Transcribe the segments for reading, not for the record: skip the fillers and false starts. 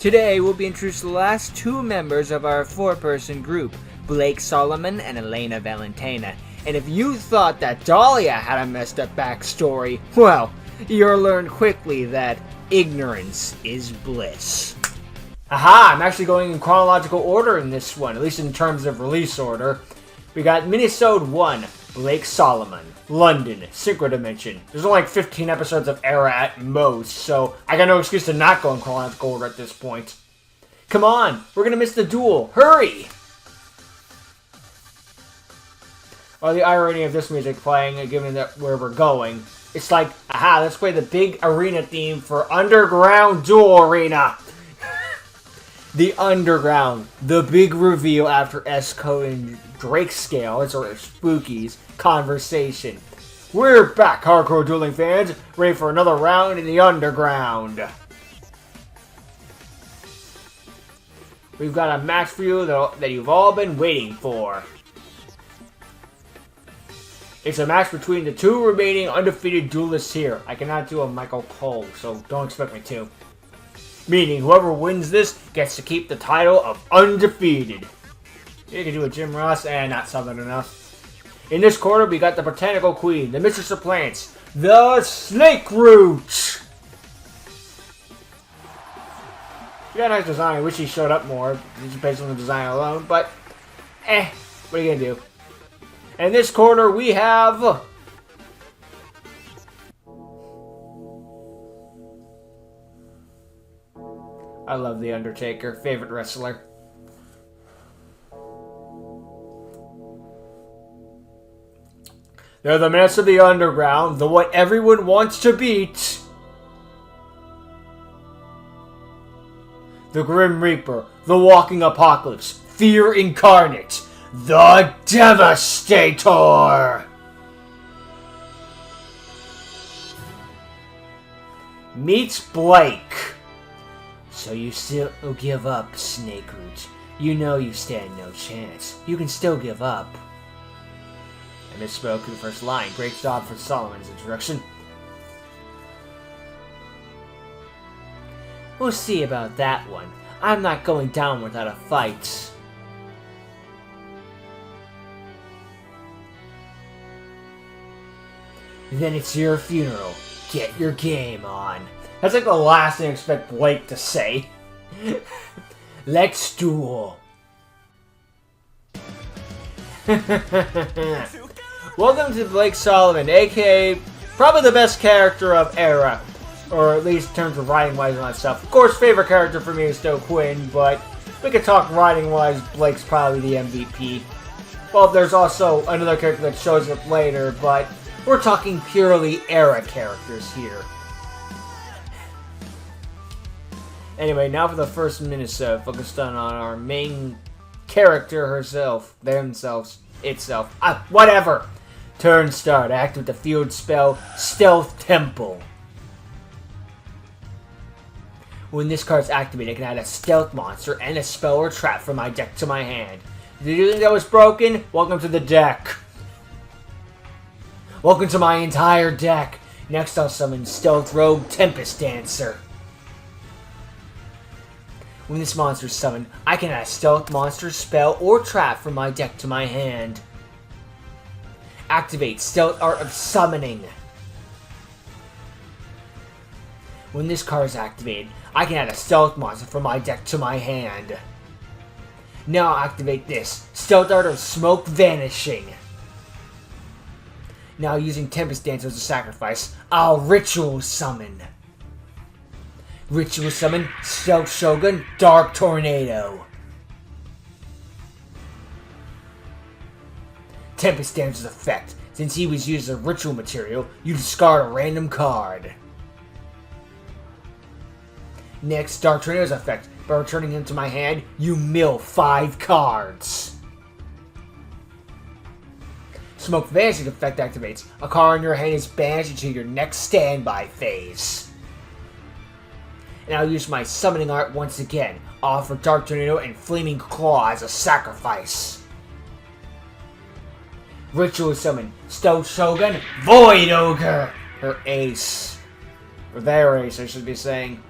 Today, we'll be introducing the last two members of our four-person group, Blake Sollomon and Elena Valentina. And if you thought that Dahlia had a messed up backstory, well, you'll learn quickly that ignorance is bliss. Aha! I'm actually going in chronological order in this one, at least in terms of release order. We got Minisode 1, Blake Sollomon, London, Synchro Dimension. There's only like 15 episodes of Era at most, so I got no excuse to not go in chronological order at this point. Come on, we're gonna miss the duel. Hurry! Well, the irony of this music playing, given that where we're going, it's like, aha, let's play the big arena theme for Underground Duel Arena. The Underground, the big reveal after S-Code and Drakescale, or Spooky's conversation. We're back, hardcore dueling fans, ready for another round in the Underground. We've got a match for you that you've all been waiting for. It's a match between the two remaining undefeated duelists here. I cannot do a Michael Cole, so don't expect me to. Meaning, whoever wins this gets to keep the title of undefeated. You can do a Jim Ross, and not southern enough. In this corner, we got the Botanical Queen, the Mistress of Plants, the Snake Root. You got a nice design. I wish he showed up more, just based on the design alone, but, what are you gonna do? In this corner, we have... I love The Undertaker, favorite wrestler. They're the Menace of the Underground, the what everyone wants to beat. The Grim Reaper, the Walking Apocalypse, Fear Incarnate, the Devastator. Meets Blake. So you still give up, Snake Root. You know you stand no chance. You can still give up. I misspoke in the first line. Great job for Sollomon's introduction. We'll see about that one. I'm not going down without a fight. Then it's your funeral. Get your game on. That's like the last thing I expect Blake to say. Let's duel. Welcome to Blake Sollomon, aka probably the best character of Era. Or at least in terms of writing-wise and all that stuff. Of course, favorite character for me is still Quinn, but we could talk writing-wise, Blake's probably the MVP. Well, there's also another character that shows up later, but we're talking purely Era characters here. Anyway, now for the first Minisode, focused on our main character herself, itself. Whatever! Turn start, activate the field spell, Stealth Temple. When this card is activated, I can add a stealth monster and a spell or trap from my deck to my hand. Did you think that was broken? Welcome to the deck. Welcome to my entire deck. Next I'll summon Stealth Rogue Tempest Dancer. When this monster is summoned, I can add a stealth monster, spell, or trap from my deck to my hand. Activate Stealth Art of Summoning. When this card is activated, I can add a stealth monster from my deck to my hand. Now I'll activate this, Stealth Art of Smoke Vanishing. Now using Tempest Dancer as a sacrifice, I'll Ritual Summon. Ritual Summon, Stealth Shogun, Dark Tornado. Tempest Dancer's effect. Since he was used as a ritual material, you discard a random card. Next, Dark Tornado's effect. By returning him to my hand, you mill 5 cards. Smoke Vanishing effect activates. A card in your hand is banished until your next standby phase. And I'll use my summoning art once again. I'll offer Dark Tornado and Flaming Claw as a sacrifice. Ritual Summon, Stealth Shogun, Void Ogre! Her ace. Or their ace, I should be saying.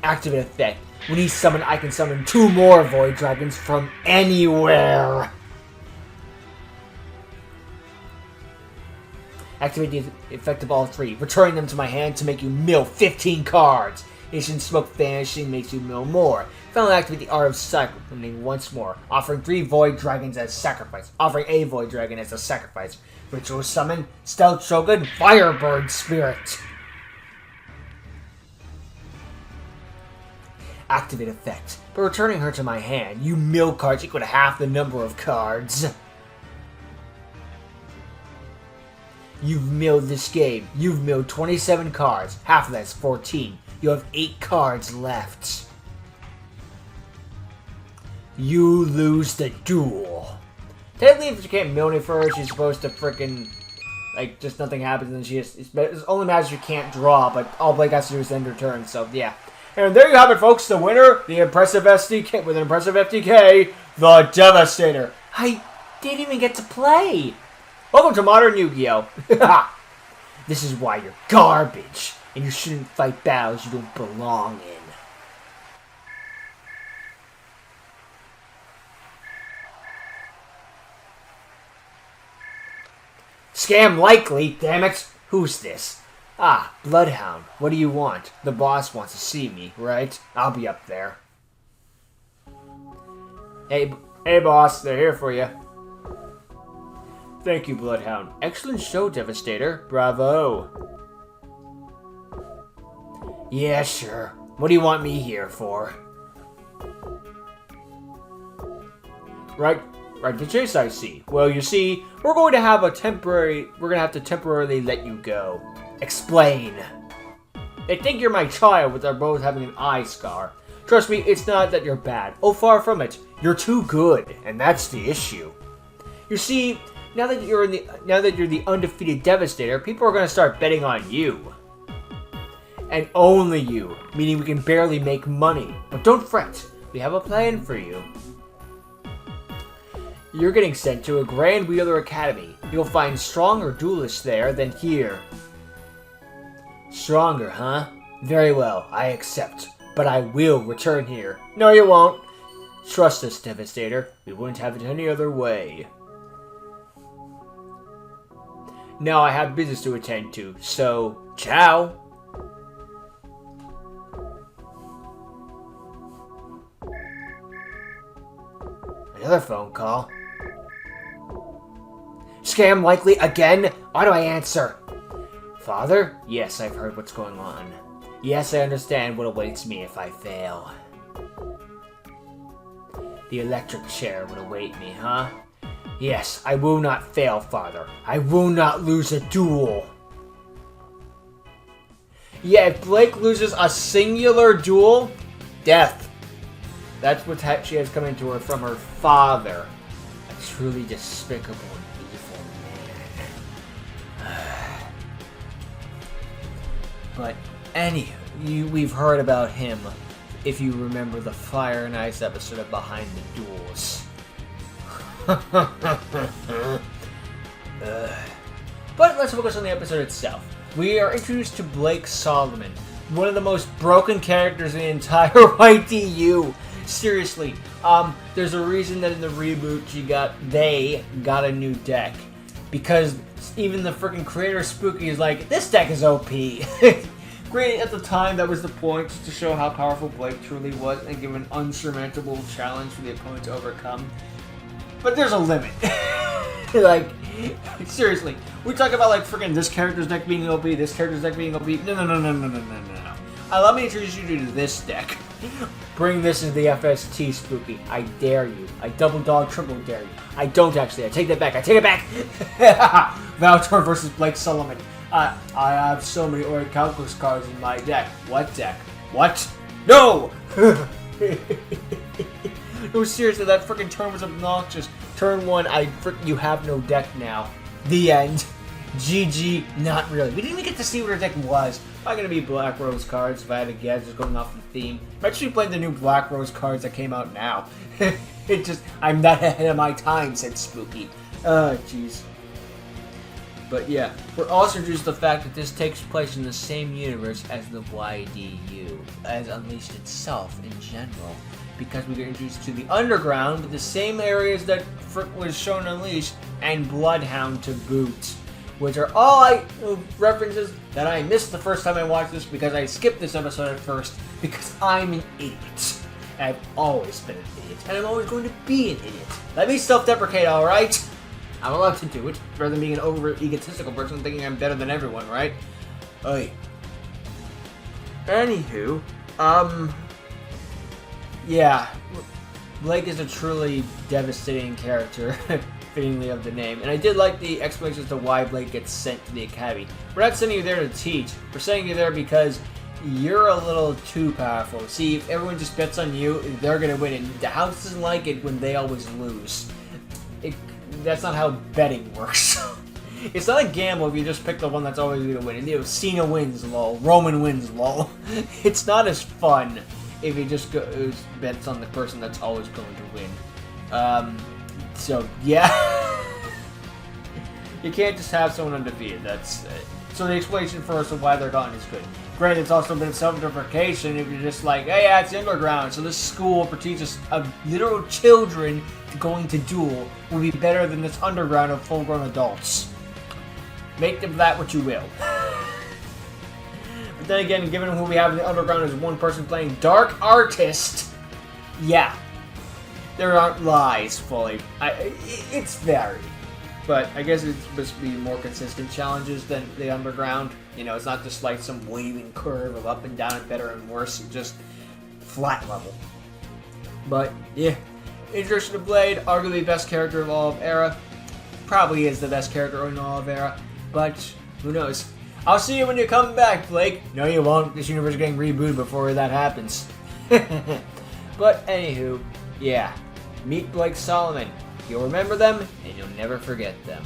Activate effect. When he's summoned, I can summon 2 more Void Dragons from anywhere. Activate the effect of all 3, returning them to my hand to make you mill 15 cards. Instant Smoke Vanishing makes you mill more. Finally, activate the Art of Cycling once more, offering 3 Void Dragons as sacrifice. Offering a Void Dragon as a sacrifice. Ritual Summon, Stealth Shogun, Firebird Spirit. Activate effect. By returning her to my hand, you mill cards equal to half the number of cards. You've milled this game. You've milled 27 cards. Half of that's 14. You have 8 cards left. You lose the duel. Technically, if you can't mill any first, she's supposed to frickin' like, just nothing happens and she just, it only matters if you can't draw, but all Blake has to do is end her turn, so yeah. And there you have it, folks. The winner, the impressive SDK, with an impressive FDK, the Devastator. I didn't even get to play. Welcome to Modern Yu-Gi-Oh! This is why you're garbage, and you shouldn't fight battles you don't belong in. Scam likely, damn it. Who's this? Ah, Bloodhound. What do you want? The boss wants to see me, right? I'll be up there. Hey boss, they're here for you. Thank you, Bloodhound. Excellent show, Devastator. Bravo. Yeah, sure. What do you want me here for? Right to chase, I see. Well, you see, we're going to have to temporarily let you go. Explain. They think you're my child, with our both having an eye scar. Trust me, it's not that you're bad. Oh, far from it. You're too good, and that's the issue. You see, now that you're the undefeated Devastator, people are going to start betting on you. And only you, meaning we can barely make money. But don't fret, we have a plan for you. You're getting sent to a Grand Wheeler Academy. You'll find stronger duelists there than here. Stronger, huh? Very well, I accept. But I will return here. No, you won't. Trust us, Devastator. We wouldn't have it any other way. Now I have business to attend to, so ciao. Another phone call. Scam likely again? Why do I answer? Father? Yes, I've heard what's going on. Yes, I understand what awaits me if I fail. The electric chair would await me, huh? Yes, I will not fail, Father. I will not lose a duel. Yeah, if Blake loses a singular duel, death. That's what she has coming to her from her father. A truly despicable and evil man. But we've heard about him, if you remember the Fire and Ice episode of Behind the Duels. But let's focus on the episode itself. We are introduced to Blake Sollomon, one of the most broken characters in the entire YDU. Seriously, there's a reason that in the reboot they got a new deck. Because even the freaking creator Spooky is like, this deck is OP. Great, at the time that was the point, to show how powerful Blake truly was and give an unsurmountable challenge for the opponent to overcome. But there's a limit. Like, seriously, we talk about like freaking this character's deck being OP, this character's deck being OP. No. Let me introduce you to this deck. Bring this into the FST, Spooky. I dare you. I double dog, triple dare you. I don't actually. I take that back. I take it back. Valtor versus Blake Sollomon. I have so many Orichalcos cards in my deck. What deck? What? No! No, seriously, that freaking turn was obnoxious. Turn 1, you have no deck now. The end. GG, not really. We didn't even get to see what her deck was. Probably gonna be Black Rose cards if I had to guess, just going off the theme. I'm actually playing the new Black Rose cards that came out now. I'm not ahead of my time, said Spooky. Oh, jeez. But yeah, we're also introduced to the fact that this takes place in the same universe as the YDU, as Unleashed itself in general. Because we get introduced to the underground, with the same areas that Frick was shown Unleashed, and Bloodhound to boot. Which are all references that I missed the first time I watched this because I skipped this episode at first because I'm an idiot. I've always been an idiot, and I'm always going to be an idiot. Let me self-deprecate, alright? I'm allowed to do it, rather than being an over-egotistical person thinking I'm better than everyone, right? Oy. Anywho, yeah, Blake is a truly devastating character, fittingly of the name, and I did like the explanation as to why Blake gets sent to the academy. We're not sending you there to teach, we're sending you there because you're a little too powerful. See, if everyone just bets on you, they're gonna win, and the house doesn't like it when they always lose. That's not how betting works. It's not a gamble if you just pick the one that's always gonna win. You know, Cena wins, lol. Roman wins, lol. It's not as fun if you just bets on the person that's always going to win. So, yeah. You can't just have someone undefeated. That's it. So the explanation for us of why they're gone is good. Granted, it's also been self-deprecation if you're just like, hey, yeah, it's underground, so this school teaches literal children going to duel will be better than this underground of full-grown adults. Make of that what you will. But then again, given who we have in the underground is one person playing Dark Artist, yeah, there aren't lies fully. It's varied. But I guess it's supposed to be more consistent challenges than the underground. You know, it's not just like some waving curve of up and down and better and worse, it's just flat level. But yeah, Introduction to Blade, arguably best character of all of Era. Probably is the best character in all of Era, but who knows. I'll see you when you come back, Blake. No, you won't. This universe is getting rebooted before that happens. But anywho, yeah, meet Blake Sollomon. You'll remember them, and you'll never forget them.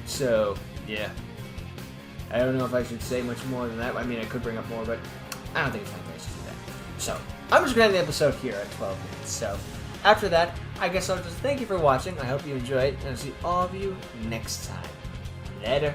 So, yeah. I don't know if I should say much more than that. I mean, I could bring up more, but I don't think it's necessary to do that. So, I'm just going to end the episode here at 12 minutes. So, after that, I guess I'll just thank you for watching. I hope you enjoyed, and I'll see all of you next time. Later.